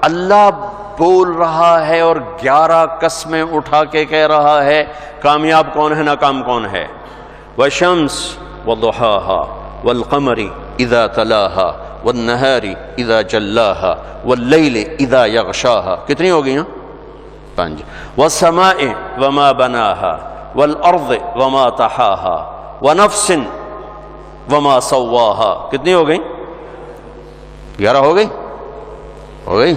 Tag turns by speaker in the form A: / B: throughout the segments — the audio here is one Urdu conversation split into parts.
A: اللہ بول رہا ہے اور 11 قسمیں اٹھا کے کہہ رہا ہے کامیاب کون ہے ناکام کون ہے. والشمس وضحاها والقمر اذا تلاها والنهار اذا جلاها والليل اذا يغشاها. کتنی ہو گئی ہیں؟ 5. والسماء وما بناها والارض وما طحاها ونفس وما سواها. کتنی ہو گئی؟ 11 ہو گئی؟ ہو گئی.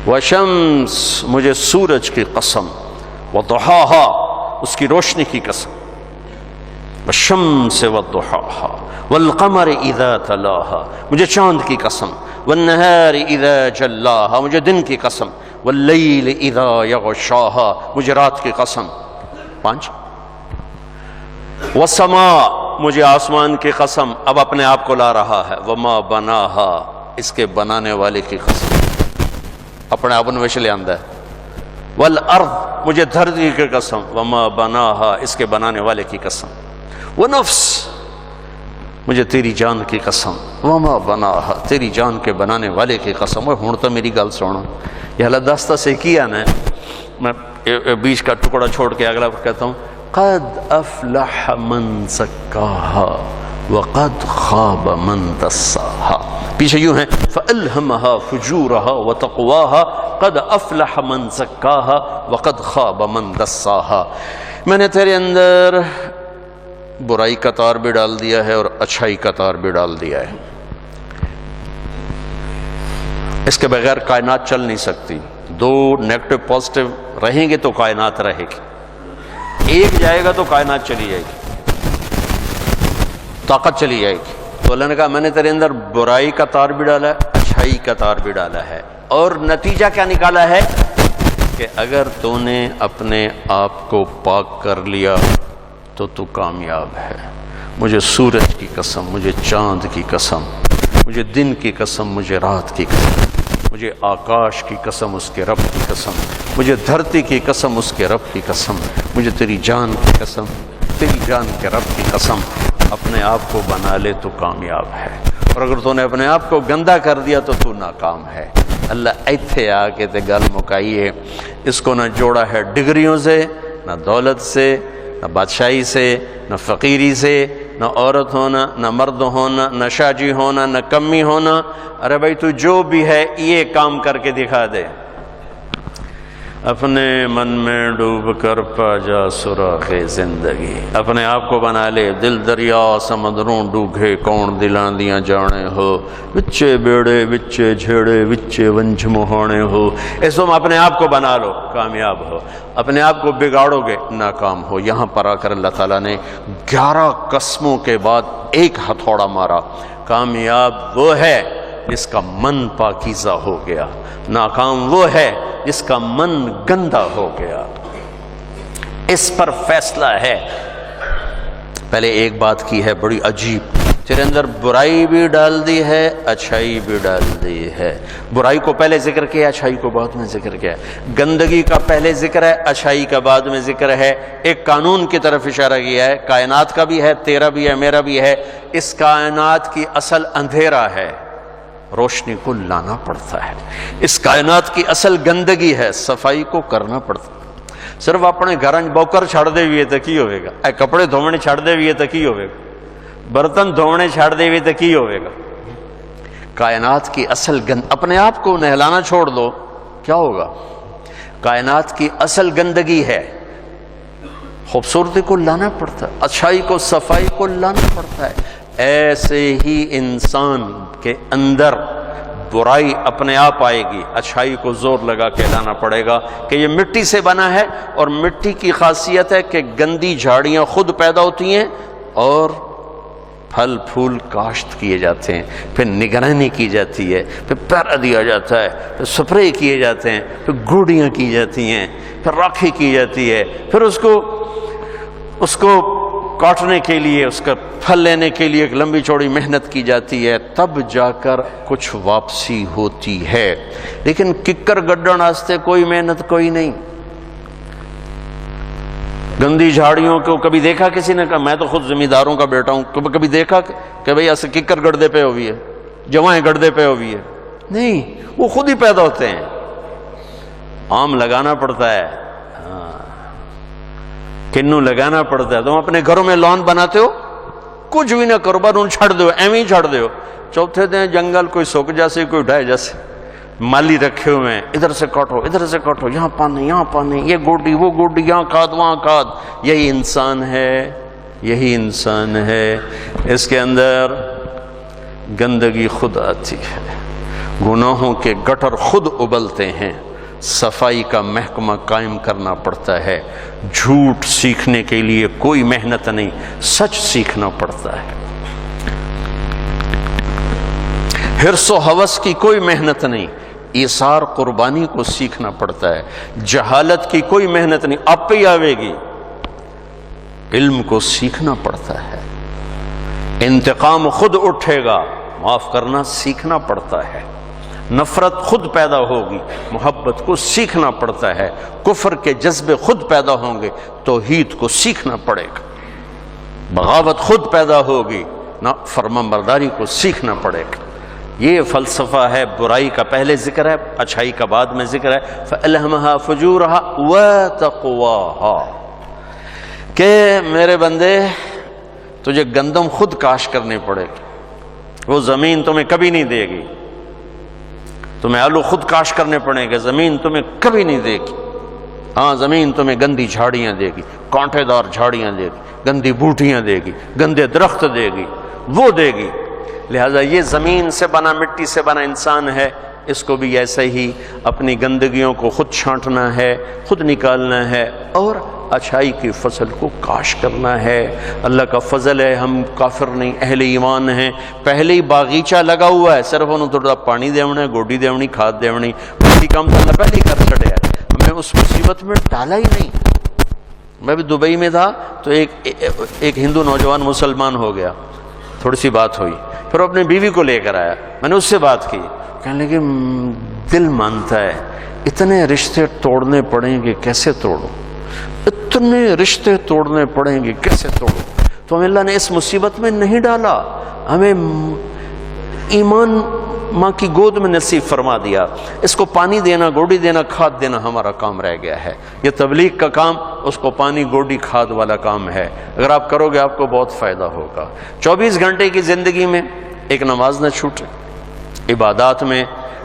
A: وشمس مجھے سورج کی قسم، وضحاها اس کی روشنی کی قسم، والشمس وضحاها والقمر اذا تلاها مجھے چاند کی قسم، والنهار اذا جلاها مجھے دن کی قسم، واللیل اذا یغشاها مجھے رات کی قسم. 5. والسماء مجھے آسمان کی قسم، اب اپنے آپ کو لا رہا ہے، وما بناها اس کے بنانے والے کی قسم، اپنے آپ انویش لے آندہ ہے. والارض مجھے دھرتی کی قسم، وما بناها اس کے بنانے والے کی قسم. ونفس مجھے تیری جان کی قسم، وما بناها تیری جان کے بنانے والے کی قسم. ہوں تو میری گل سونا، یہ حالت داستہ سے کیا نا، میں بیچ کا ٹکڑا چھوڑ کے اگلا کہتا ہوں قد افلح من زکاها وقد خاب من دساها. پیچھے یوں ہیں فألہمها فجورها وتقواها قد افلح من زکاها وقد خاب من دساها. میں نے تیرے اندر برائی کا تار بھی ڈال دیا ہے اور اچھائی کا تار بھی ڈال دیا ہے. اس کے بغیر کائنات چل نہیں سکتی. 2 نیگیٹو پازیٹو رہیں گے تو کائنات رہے گی، ایک جائے گا تو کائنات چلی جائے گی، طاقت چلی جائے گی. تو اللہ نے کہا میں نے تیرے اندر برائی کا تار بھی ڈالا ہے، اچھائی کا تار بھی ڈالا ہے، اور نتیجہ کیا نکالا ہے کہ اگر تو نے اپنے آپ کو پاک کر لیا تو تو کامیاب ہے. مجھے سورج کی قسم، مجھے چاند کی قسم، مجھے دن کی قسم، مجھے رات کی قسم، مجھے آکاش کی قسم، اس کے رب کی قسم، مجھے دھرتی کی قسم، اس کے رب کی قسم، مجھے تیری جان کی قسم، تیری جان کے رب کی قسم. اپنے آپ کو بنا لے تو کامیاب ہے، اور اگر تو نے اپنے آپ کو گندا کر دیا تو تو ناکام ہے. اللہ ایتھے آ کے تے گل مکائی ہے. اس کو نہ جوڑا ہے ڈگریوں سے، نہ دولت سے، نہ بادشاہی سے، نہ فقیری سے، نہ عورت ہونا، نہ مرد ہونا، نہ شاجی ہونا، نہ کمی ہونا. ارے بھائی تو جو بھی ہے یہ کام کر کے دکھا دے. اپنے من میں ڈوب کر پا جا سراغ زندگی. اپنے آپ کو بنا لے دل دریا سمندروں ڈوگے کون دلاں دیاں جانے ہو، وچے بیڑے وچے جھیڑے وچے ونجھ مہانے ہو. اس وقت اپنے آپ کو بنا لو کامیاب ہو، اپنے آپ کو بگاڑو گے ناکام ہو. یہاں پر آ کر اللہ تعالیٰ نے 11 قسموں کے بعد ایک ہتھوڑا مارا. کامیاب وہ ہے جس کا من پاکیزہ ہو گیا، ناکام وہ ہے جس کا من گندا ہو گیا. اس پر فیصلہ ہے. پہلے ایک بات کی ہے بڑی عجیب، تیرے اندر برائی بھی ڈال دی ہے، اچھائی بھی ڈال دی ہے. برائی کو پہلے ذکر کیا، اچھائی کو بعد میں ذکر کیا. گندگی کا پہلے ذکر ہے، اچھائی کا بعد میں ذکر ہے. ایک قانون کی طرف اشارہ کیا ہے، کائنات کا بھی ہے، تیرا بھی ہے، میرا بھی ہے. اس کائنات کی اصل اندھیرا ہے، روشنی کو لانا پڑتا ہے. اس کائنات کی اصل گندگی ہے، صفائی کو کرنا پڑتا ہے. صرف اپنے گھر بوکر چھڑ دے ہوئے تو کی ہوئے گا، اے کپڑے دھونے چھڑ دے ہوئے تو کی ہوئے گا، برتن دھونے چھڑ دے ہوئے تو کی ہوئے گا. کائنات کی اصل اپنے آپ کو نہلانا چھوڑ دو کیا ہوگا. کائنات کی اصل گندگی ہے، خوبصورتی کو لانا پڑتا ہے، اچھائی کو صفائی کو لانا پڑتا ہے. ایسے ہی انسان کے اندر برائی اپنے آپ آئے گی، اچھائی کو زور لگا کے لانا پڑے گا کہ یہ مٹی سے بنا ہے، اور مٹی کی خاصیت ہے کہ گندی جھاڑیاں خود پیدا ہوتی ہیں اور پھل پھول کاشت کیے جاتے ہیں، پھر نگرانی کی جاتی ہے، پھر پیرا دیا جاتا ہے، پھر سپرے کیے جاتے ہیں، پھر گوڑیاں کی جاتی ہیں، پھر راکھی کی جاتی ہے، پھر اس کو کاٹنے کے لیے، اس کا پھل لینے کے لیے ایک لمبی چوڑی محنت کی جاتی ہے، تب جا کر کچھ واپسی ہوتی ہے. لیکن ککر گڈن واسطے کوئی محنت کوئی نہیں. گندی جھاڑیوں کو کبھی دیکھا کسی نے؟ کہا میں تو خود زمینداروں کا بیٹا ہوں، کبھی دیکھا کہ بھئی ایسے ککر گڑدے پہ ہوئی ہے، جوائیں گڑدے پہ ہوئی ہے، نہیں، وہ خود ہی پیدا ہوتے ہیں، آم لگانا پڑتا ہے، کنو لگانا پڑتا ہے۔ تم اپنے گھروں میں لان بناتے ہو، کچھ بھی نہ کرو، بس ان چھڑ دو، ایویں ہی چھڑ دو۔ چوتھے دن جنگل کوئی سوک جیسے کوئی ڈھائے جیسے مالی رکھے ہوئے ہیں، ادھر سے کاٹو ادھر سے کاٹو، یہاں پانی یہاں پانی، یہ گوڈی وہ گوڈی، یہاں کھاد وہاں کھاد۔ یہی انسان ہے، یہی انسان ہے۔ اس کے اندر گندگی خود آتی ہے، گناہوں کے گٹر خود ابلتے ہیں، صفائی کا محکمہ قائم کرنا پڑتا ہے۔ جھوٹ سیکھنے کے لیے کوئی محنت نہیں، سچ سیکھنا پڑتا ہے۔ حرص و ہوس کی کوئی محنت نہیں، ایثار قربانی کو سیکھنا پڑتا ہے۔ جہالت کی کوئی محنت نہیں، آپ پہ ہی آوے گی۔ علم کو سیکھنا پڑتا ہے، انتقام خود اٹھے گا، معاف کرنا سیکھنا پڑتا ہے۔ نفرت خود پیدا ہوگی، محبت کو سیکھنا پڑتا ہے۔ کفر کے جذبے خود پیدا ہوں گے، توحید کو سیکھنا پڑے گا۔ بغاوت خود پیدا ہوگی، فرمانبرداری کو سیکھنا پڑے گا۔ یہ فلسفہ ہے، برائی کا پہلے ذکر ہے، اچھائی کا بعد میں ذکر ہے۔ فَأَلْهَمَهَا فُجُورَهَا وَتَقْوَاهَا، کہ میرے بندے تجھے گندم خود کاش کرنے پڑے گی، وہ زمین تمہیں کبھی نہیں دے گی۔ تمہیں آلو خود کاش کرنے پڑیں گے، زمین تمہیں کبھی نہیں دے گی۔ ہاں، زمین تمہیں گندی جھاڑیاں دے گی، کانٹے دار جھاڑیاں دے گی، گندی بوٹیاں دے گی، گندے درخت دے گی، وہ دے گی۔ لہذا یہ زمین سے بنا، مٹی سے بنا انسان ہے، اس کو بھی ایسے ہی اپنی گندگیوں کو خود چھانٹنا ہے، خود نکالنا ہے، اور اچھائی کی فصل کو کاش کرنا ہے۔ اللہ کا فضل ہے، ہم کافر نہیں، اہل ایمان ہیں۔ پہلے ہی باغیچہ لگا ہوا ہے، صرف انہوں تھوڑا پانی دیونا ہے، گوڈی دیونی، کھاد دیونی، باقی کام تو اللہ پہلے ہی کر چھڑے ہے۔ ہمیں اس مصیبت میں ڈالا ہی نہیں۔ میں بھی دبئی میں تھا تو ایک ہندو نوجوان مسلمان ہو گیا، تھوڑی سی بات ہوئی، پھر وہ اپنی بیوی کو لے کر آیا، میں نے اس سے بات کی، کہنے لگے دل مانتا ہے اتنے رشتے توڑنے پڑیں گے، کیسے توڑو، اتنے رشتے توڑنے پڑیں گے، کیسے توڑو۔ تو ہمیں اللہ نے اس مصیبت میں نہیں ڈالا، ہمیں ایمان ماں کی گود میں نصیب فرما دیا۔ اس کو پانی دینا، گوڈی دینا، کھاد دینا ہمارا کام رہ گیا ہے۔ یہ تبلیغ کا کام اس کو پانی، گوڈی، کھاد والا کام ہے۔ اگر آپ کرو گے آپ کو بہت فائدہ ہوگا۔ 24 گھنٹے کی زندگی میں ایک نماز نہ چھوٹے۔ عبادات میں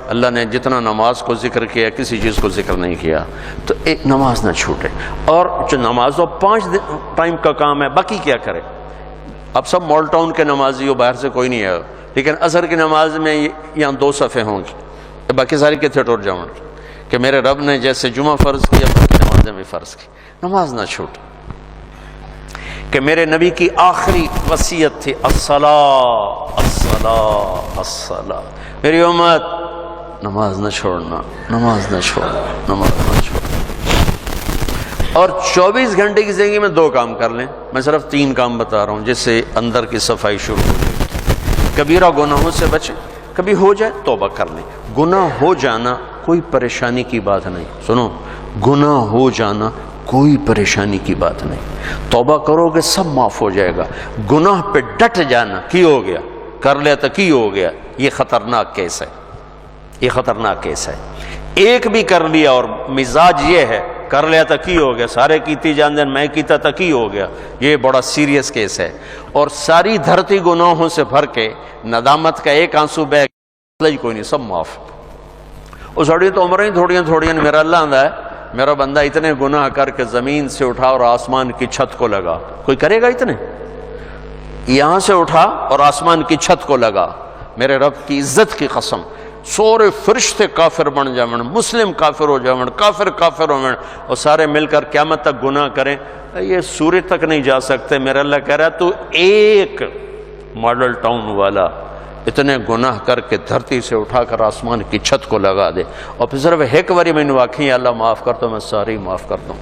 A: اللہ نے جتنا نماز کو ذکر کیا، کسی چیز کو ذکر نہیں کیا، تو ایک نماز نہ چھوٹے۔ اور جو نماز تو 5 ٹائم کا کام ہے، باقی کیا کرے؟ اب سب مال ٹاؤن کے نمازی ہو، باہر سے کوئی نہیں ہے، لیکن عصر کی نماز میں یہاں 2 صفحے ہوں گی، باقی ساری کتنے ٹوٹ جاؤں گی کہ میرے رب نے جیسے جمعہ فرض کیا، باقی نمازیں بھی فرض کی۔ نماز نہ چھوٹے، کہ میرے نبی کی آخری وصیت تھی الصلاۃ الصلاۃ الصلاۃ، میری امت نماز نہ چھوڑنا، نماز نہ چھوڑنا، نماز نہ چھوڑنا۔ اور 24 گھنٹے کی زندگی میں 2 کام کر لیں، میں صرف 3 کام بتا رہا ہوں جس سے اندر کی صفائی شروع ہو جائے۔ کبیرہ گناہوں سے بچیں، کبھی ہو جائے توبہ کر لیں۔ گناہ ہو جانا کوئی پریشانی کی بات نہیں، سنو، گناہ ہو جانا کوئی پریشانی کی بات نہیں، توبہ کرو گے سب معاف ہو جائے گا۔ گناہ پہ ڈٹ جانا، کی ہو گیا، کر لیا تو کی ہو گیا، یہ خطرناک کیس ہے، یہ خطرناک کیس ہے۔ ایک بھی کر لیا اور مزاج یہ ہے کر لیا تو کی ہو گیا، سارے کیتی جان دین، میں کیتا تو کی ہو گیا، یہ بڑا سیریس کیس ہے۔ اور ساری دھرتی گناہوں سے بھر کے ندامت کا ایک آنسو بہ کوئی نہیں، سب معاف۔ وہ سڑی تو عمریں تھوڑیاں، میرا اللہ آندہ ہے میرا بندہ اتنے گناہ کر کے زمین سے اٹھا اور آسمان کی چھت کو لگا، کوئی کرے گا اتنے؟ یہاں سے اٹھا اور آسمان کی چھت کو لگا، میرے رب کی عزت کی قسم، سورے فرشتے کافر بن جاون، مسلم کافر ہو جاون، کافر کافر ہو جاون، اور سارے مل کر قیامت تک گناہ کریں، یہ سورج تک نہیں جا سکتے۔ میرا اللہ کہہ رہا ہے تو ایک ماڈل ٹاؤن والا اتنے گناہ کر کے دھرتی سے اٹھا کر آسمان کی چھت کو لگا دے، اور پھر صرف ایک باری میں نے واقعی اللہ معاف کر تو میں ساری معاف کر دوں۔